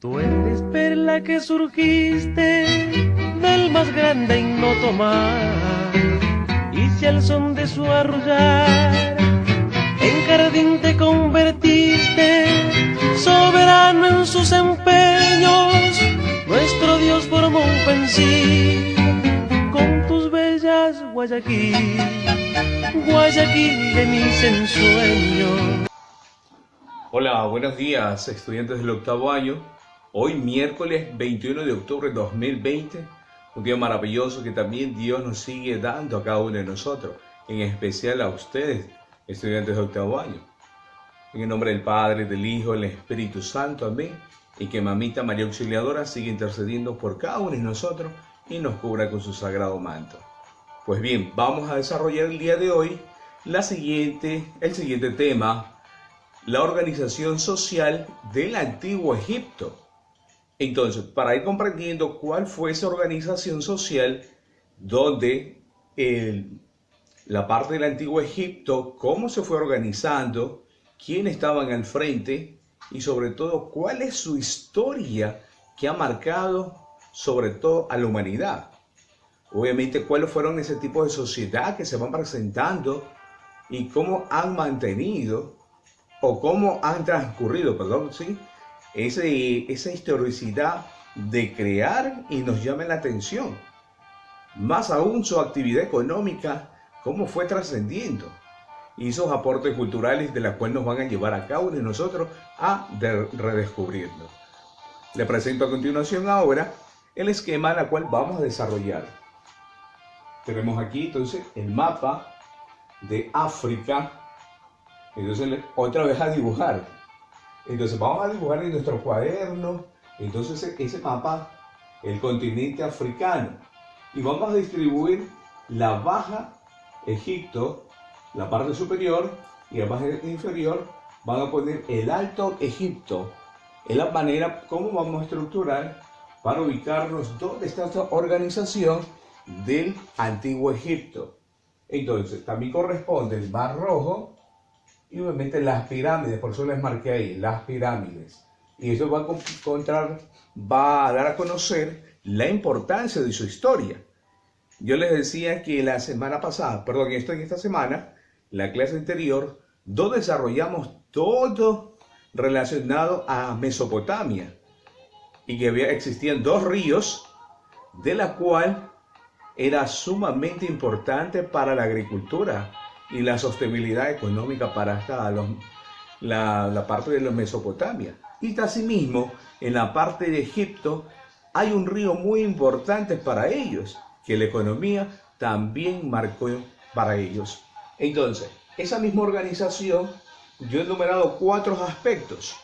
Tú eres perla que surgiste del más grande ignoto mar, y si al son de su arrullar en jardín te convertiste, soberano en sus empeños, nuestro Dios formó un pensil con tus bellas Guayaquil, Guayaquil de mis ensueños. Hola, buenos días, estudiantes del octavo año. Hoy miércoles 21 de octubre de 2020, un día maravilloso que también Dios nos sigue dando a cada uno de nosotros, en especial a ustedes, estudiantes de octavo año. En el nombre del Padre, del Hijo, del Espíritu Santo, amén. Y que Mamita María Auxiliadora siga intercediendo por cada uno de nosotros y nos cubra con su sagrado manto. Pues bien, vamos a desarrollar el día de hoy el siguiente tema: la organización social del antiguo Egipto. Entonces, para ir comprendiendo cuál fue esa organización social, donde la parte del antiguo Egipto, cómo se fue organizando, quién estaban al frente y sobre todo cuál es su historia que ha marcado sobre todo a la humanidad. Obviamente, cuáles fueron ese tipo de sociedad que se van presentando y cómo han mantenido o cómo han transcurrido, ¿sí? Esa historicidad de crear y nos llama la atención. Más aún su actividad económica, cómo fue trascendiendo. Y esos aportes culturales de los cuales nos van a llevar a cada uno de nosotros a redescubrirlo. Le presento a continuación ahora el esquema al cual vamos a desarrollar. Tenemos aquí entonces el mapa de África. Entonces otra vez a dibujar. Entonces vamos a dibujar en nuestro cuaderno, entonces ese mapa, el continente africano. Y vamos a distribuir la Baja Egipto, la parte superior, y la parte inferior van a poner el Alto Egipto. Es la manera como vamos a estructurar para ubicarnos dónde está esta organización del Antiguo Egipto. Entonces también corresponde el Mar Rojo, y obviamente las pirámides, por eso les marqué ahí, las pirámides. Y eso va a dar a conocer la importancia de su historia. Yo les decía que la semana pasada, en esta semana, la clase anterior, donde desarrollamos todo relacionado a Mesopotamia. Y que existían dos ríos, de la cual era sumamente importante para la agricultura y la sostenibilidad económica para la parte de la Mesopotamia. Y asimismo, en la parte de Egipto hay un río muy importante para ellos, que la economía también marcó para ellos. Entonces, esa misma organización, yo he enumerado 4 aspectos.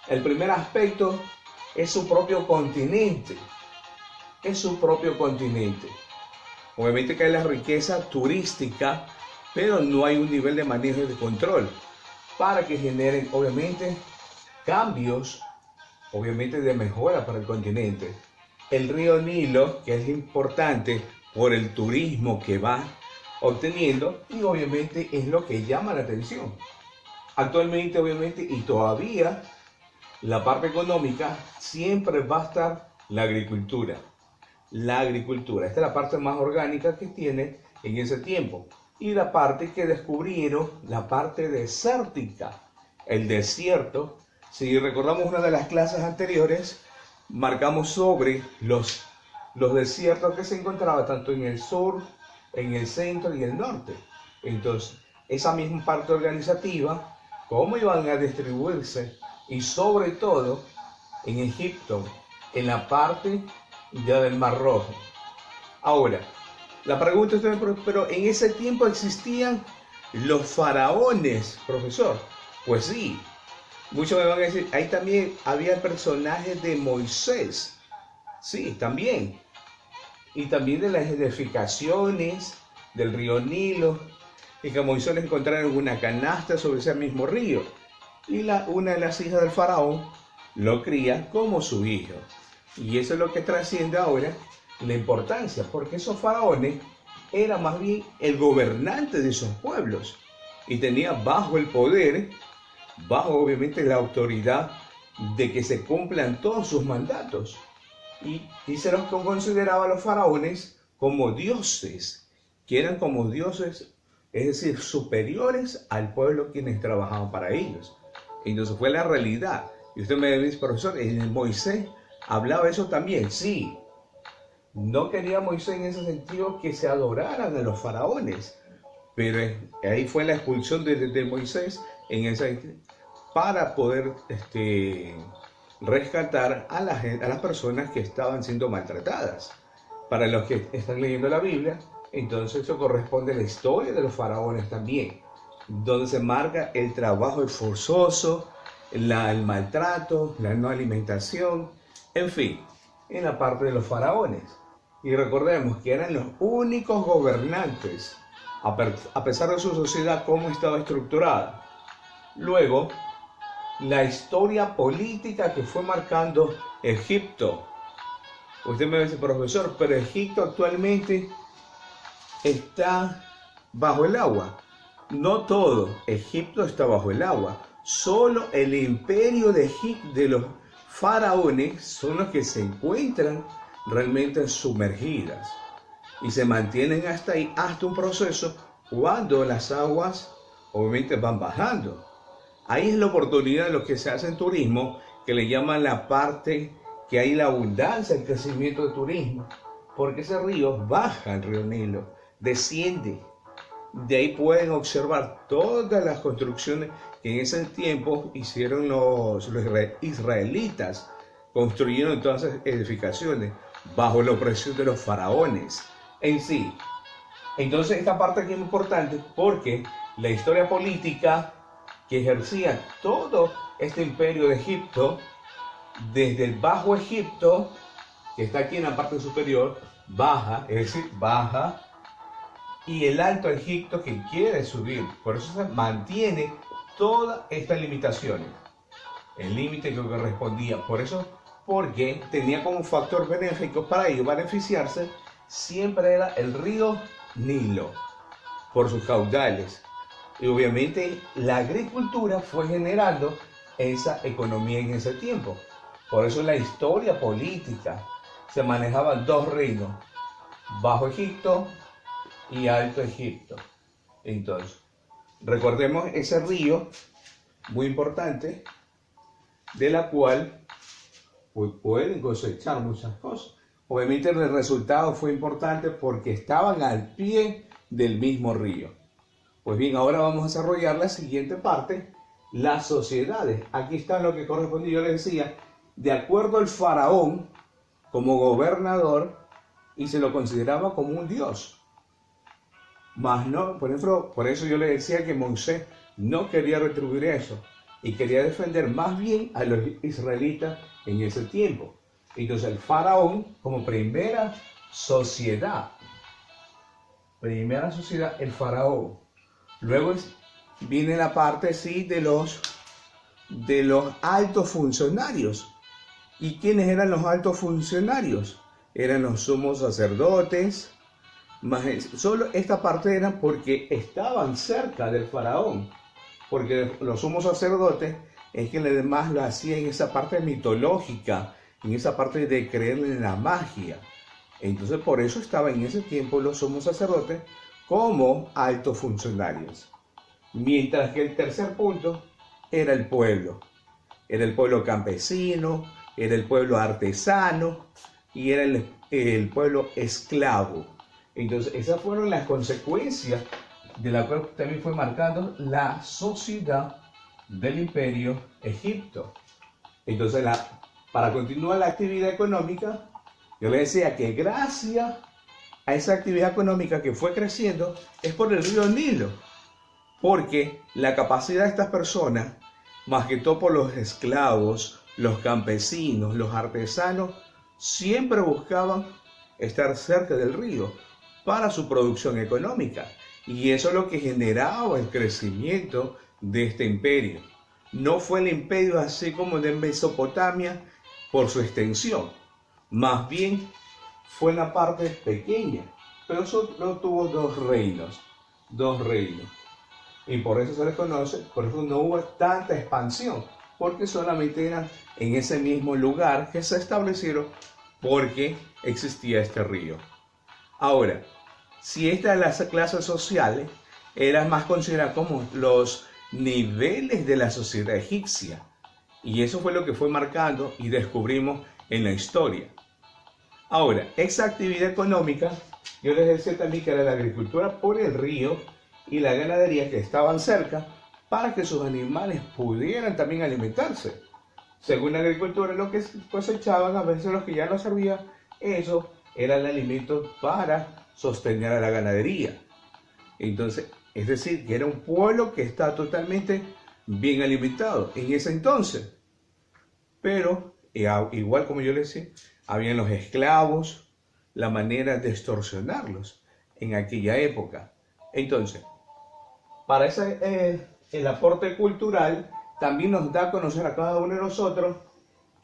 El primer aspecto es su propio continente. Es su propio continente. Obviamente que hay la riqueza turística, pero no hay un nivel de manejo y de control para que generen, obviamente, cambios, obviamente, de mejora para el continente. El río Nilo, que es importante por el turismo que va obteniendo, y obviamente es lo que llama la atención. Actualmente, obviamente, y todavía, la parte económica siempre va a estar la agricultura. La agricultura, esta es la parte más orgánica que tiene en ese tiempo. Y la parte que descubrieron, la parte desértica, el desierto. Si recordamos una de las clases anteriores, marcamos sobre los desiertos que se encontraban tanto en el sur, en el centro y el norte. Entonces, esa misma parte organizativa, cómo iban a distribuirse, y sobre todo en Egipto, en la parte ya del Mar Rojo. Ahora, la pregunta es, pero en ese tiempo existían los faraones, profesor. Pues sí, muchos me van a decir, ahí también había personajes de Moisés. Sí, también. Y también de las edificaciones del río Nilo, y que Moisés le encontraron una canasta sobre ese mismo río. Y una de las hijas del faraón lo cría como su hijo. Y eso es lo que trasciende ahora la importancia, porque esos faraones eran más bien el gobernante de esos pueblos y tenía bajo el poder, bajo obviamente la autoridad de que se cumplan todos sus mandatos. Y se los consideraba a los faraones como dioses, que eran como dioses, es decir, superiores al pueblo quienes trabajaban para ellos. Entonces fue la realidad. Y usted me dice, profesor, en Moisés hablaba eso también. Sí, no quería Moisés en ese sentido que se adoraran a los faraones, pero ahí fue la expulsión de Moisés en para poder rescatar a las personas que estaban siendo maltratadas. Para los que están leyendo la Biblia, entonces eso corresponde a la historia de los faraones también, donde se marca el trabajo forzoso, el maltrato, la no alimentación, en fin, en la parte de los faraones. Y recordemos que eran los únicos gobernantes, a pesar de su sociedad cómo estaba estructurada. Luego, la historia política que fue marcando Egipto. Usted me dice, profesor, pero Egipto actualmente está bajo el agua. No todo Egipto está bajo el agua. Solo el imperio de Egipto, de los faraones, son los que se encuentran realmente sumergidas y se mantienen hasta ahí, hasta un proceso cuando las aguas obviamente van bajando. Ahí es la oportunidad de lo que se hace en turismo, que le llaman la parte que hay la abundancia, el crecimiento de turismo, porque ese río baja, el río Nilo, desciende. De ahí pueden observar todas las construcciones que en ese tiempo hicieron los israelitas, construyeron todas esas edificaciones bajo la opresión de los faraones en sí. Entonces esta parte aquí es muy importante porque la historia política que ejercía todo este imperio de Egipto, desde el Bajo Egipto, que está aquí en la parte superior, baja, es decir, baja, y el Alto Egipto que quiere subir. Por eso se mantiene todas estas limitaciones. El límite que correspondía, por eso, porque tenía como factor benéfico para ellos beneficiarse, siempre era el río Nilo, por sus caudales. Y obviamente la agricultura fue generando esa economía en ese tiempo. Por eso la historia política se manejaban dos reinos, Bajo Egipto y Alto Egipto. Entonces, recordemos ese río muy importante, de la cual pues, pueden cosechar muchas cosas. Obviamente el resultado fue importante porque estaban al pie del mismo río. Pues bien, ahora vamos a desarrollar la siguiente parte, las sociedades. Aquí está lo que corresponde, yo les decía, de acuerdo al faraón como gobernador, y se lo consideraba como un dios. Mas no, por ejemplo, por eso yo le decía que Moisés no quería retribuir eso y quería defender más bien a los israelitas en ese tiempo. Entonces el faraón como primera sociedad, el faraón. Luego viene la parte sí de los altos funcionarios. ¿Y quiénes eran los altos funcionarios? Eran los sumos sacerdotes. Solo esta parte era porque estaban cerca del faraón. Porque los sumos sacerdotes es que además lo hacían en esa parte mitológica, en esa parte de creer en la magia. Entonces por eso estaban en ese tiempo los sumos sacerdotes como altos funcionarios. Mientras que el tercer punto era el pueblo. Era el pueblo campesino, era el pueblo artesano y era el pueblo esclavo. Entonces esas fueron las consecuencias de la cual también fue marcando la sociedad del imperio Egipto. Entonces para continuar la actividad económica, yo le decía que gracias a esa actividad económica que fue creciendo es por el río Nilo, porque la capacidad de estas personas, más que todo por los esclavos, los campesinos, los artesanos, siempre buscaban estar cerca del río para su producción económica. Y eso es lo que generaba el crecimiento de este imperio. No fue el imperio así como de Mesopotamia por su extensión, más bien fue la parte pequeña, pero solo tuvo dos reinos, y por eso se les conoce, por eso no hubo tanta expansión, porque solamente era en ese mismo lugar que se establecieron porque existía este río. Ahora, si estas las clases sociales eran más consideradas como los niveles de la sociedad egipcia, y eso fue lo que fue marcando y descubrimos en la historia. Ahora, esa actividad económica, yo les decía también que era la agricultura por el río y la ganadería que estaban cerca para que sus animales pudieran también alimentarse. Según la agricultura, lo que cosechaban, a veces los que ya no servía, eso era el alimento para sostener a la ganadería. Entonces, es decir, que era un pueblo que está totalmente bien alimentado en ese entonces. Pero, igual como yo les decía, habían los esclavos, la manera de extorsionarlos en aquella época. Entonces, para el aporte cultural también nos da a conocer a cada uno de nosotros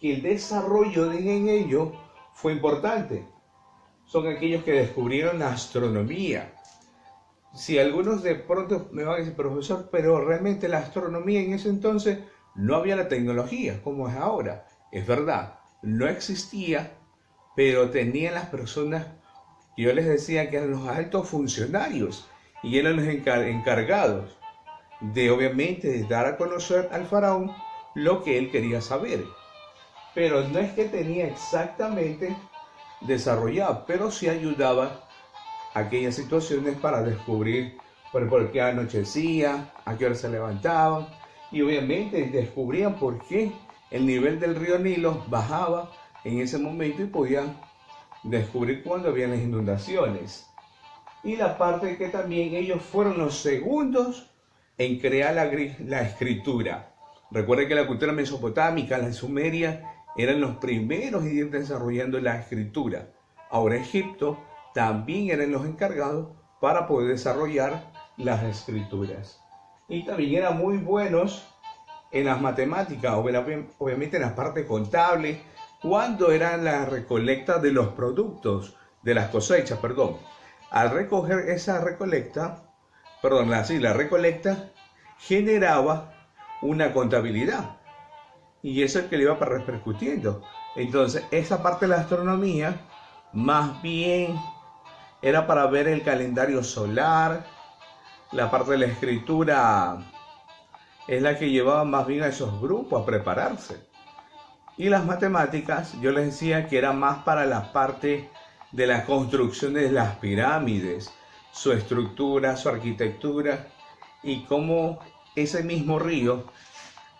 que el desarrollo en ello fue importante. Son aquellos que descubrieron la astronomía. Si algunos de pronto me van a decir, profesor, pero realmente la astronomía en ese entonces no había la tecnología como es ahora. Es verdad, no existía, pero tenían las personas, yo les decía que eran los altos funcionarios y eran los encargados de obviamente de dar a conocer al faraón lo que él quería saber. Pero no es que tenía exactamente desarrollado, pero sí ayudaba a aquellas situaciones para descubrir por qué anochecía, a qué hora se levantaban, y obviamente descubrían por qué el nivel del río Nilo bajaba en ese momento y podían descubrir cuándo habían las inundaciones. Y la parte que también ellos fueron los segundos en crear la escritura. Recuerden que la cultura mesopotámica, la sumeria, eran los primeros en ir desarrollando la escritura. Ahora Egipto también eran los encargados para poder desarrollar las escrituras. Y también eran muy buenos en las matemáticas, obviamente en la parte contable, cuando era la recolecta de los productos, de las cosechas, perdón. Al recoger esa recolecta, la recolecta generaba una contabilidad y eso es el que le iba repercutiendo. Entonces, esa parte de la astronomía más bien era para ver el calendario solar. La parte de la escritura es la que llevaba más bien a esos grupos a prepararse. Y las matemáticas, yo les decía que era más para la parte de la construcción de las pirámides, su estructura, su arquitectura y cómo ese mismo río,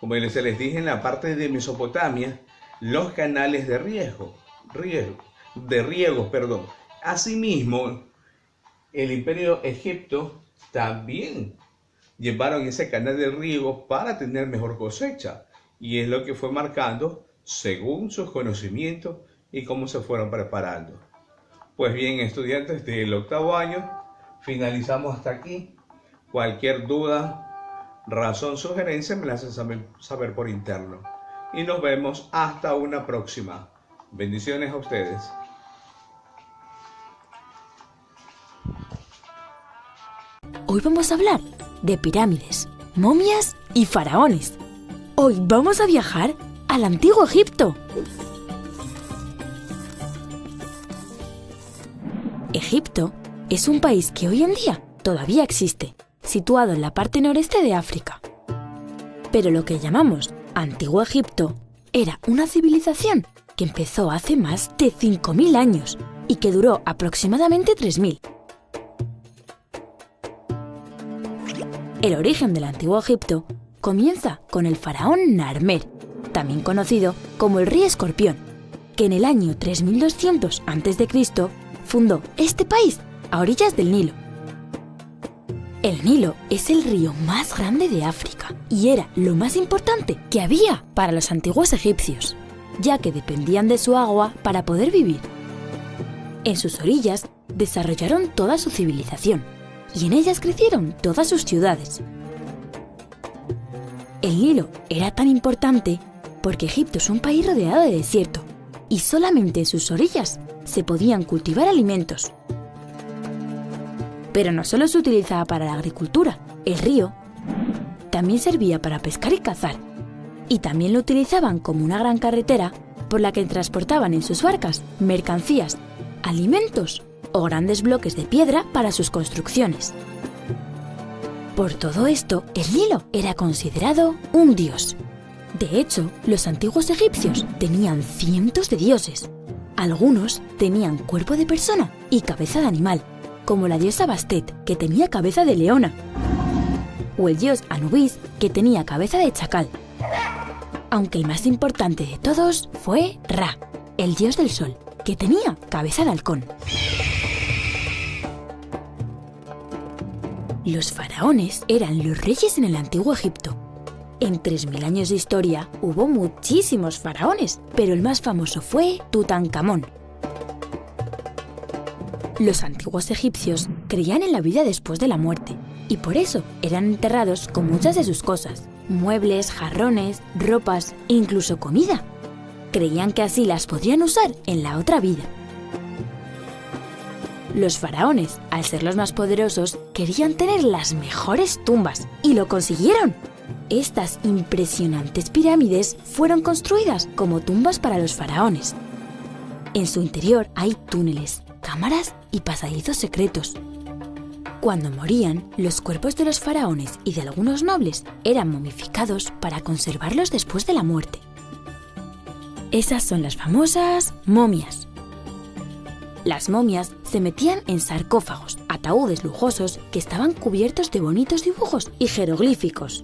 como se les dije en la parte de Mesopotamia, los canales de riego. Asimismo, el Imperio Egipto también llevaron ese canal de riego para tener mejor cosecha y es lo que fue marcando según sus conocimientos y cómo se fueron preparando. Pues bien, estudiantes del octavo año, finalizamos hasta aquí. Cualquier duda, razón, sugerencia, me la hacen saber por interno. Y nos vemos hasta una próxima. Bendiciones a ustedes. Hoy vamos a hablar de pirámides, momias y faraones. Hoy vamos a viajar al antiguo Egipto. Egipto es un país que hoy en día todavía existe, situado en la parte noreste de África. Pero lo que llamamos Antiguo Egipto era una civilización que empezó hace más de 5.000 años y que duró aproximadamente 3.000. El origen del Antiguo Egipto comienza con el faraón Narmer, también conocido como el Rey Escorpión, que en el año 3200 a.C. fundó este país a orillas del Nilo. El Nilo es el río más grande de África y era lo más importante que había para los antiguos egipcios, ya que dependían de su agua para poder vivir. En sus orillas desarrollaron toda su civilización y en ellas crecieron todas sus ciudades. El Nilo era tan importante porque Egipto es un país rodeado de desierto y solamente en sus orillas se podían cultivar alimentos. Pero no solo se utilizaba para la agricultura, el río también servía para pescar y cazar. y también lo utilizaban como una gran carretera por la que transportaban en sus barcas mercancías, alimentos o grandes bloques de piedra para sus construcciones. Por todo esto, el Nilo era considerado un dios. De hecho, los antiguos egipcios tenían cientos de dioses. Algunos tenían cuerpo de persona y cabeza de animal, como la diosa Bastet, que tenía cabeza de leona, o el dios Anubis, que tenía cabeza de chacal. Aunque el más importante de todos fue Ra, el dios del sol, que tenía cabeza de halcón. Los faraones eran los reyes en el antiguo Egipto. En 3000 años de historia hubo muchísimos faraones, pero el más famoso fue Tutankamón. Los antiguos egipcios creían en la vida después de la muerte, y por eso eran enterrados con muchas de sus cosas, muebles, jarrones, ropas e incluso comida. Creían que así las podrían usar en la otra vida. Los faraones, al ser los más poderosos, querían tener las mejores tumbas, y lo consiguieron. Estas impresionantes pirámides fueron construidas como tumbas para los faraones. En su interior hay túneles, cámaras y pasadizos secretos. Cuando morían, los cuerpos de los faraones y de algunos nobles eran momificados para conservarlos después de la muerte. Esas son las famosas momias. Las momias se metían en sarcófagos, ataúdes lujosos que estaban cubiertos de bonitos dibujos y jeroglíficos.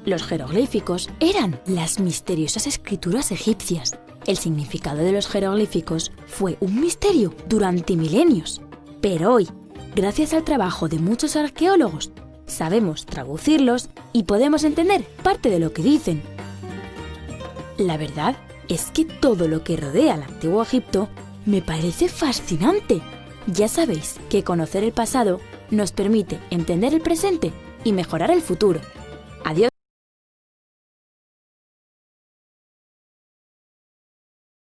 Los jeroglíficos eran las misteriosas escrituras egipcias. El significado de los jeroglíficos fue un misterio durante milenios. Pero hoy, gracias al trabajo de muchos arqueólogos, sabemos traducirlos y podemos entender parte de lo que dicen. La verdad es que todo lo que rodea al antiguo Egipto me parece fascinante. Ya sabéis que conocer el pasado nos permite entender el presente y mejorar el futuro.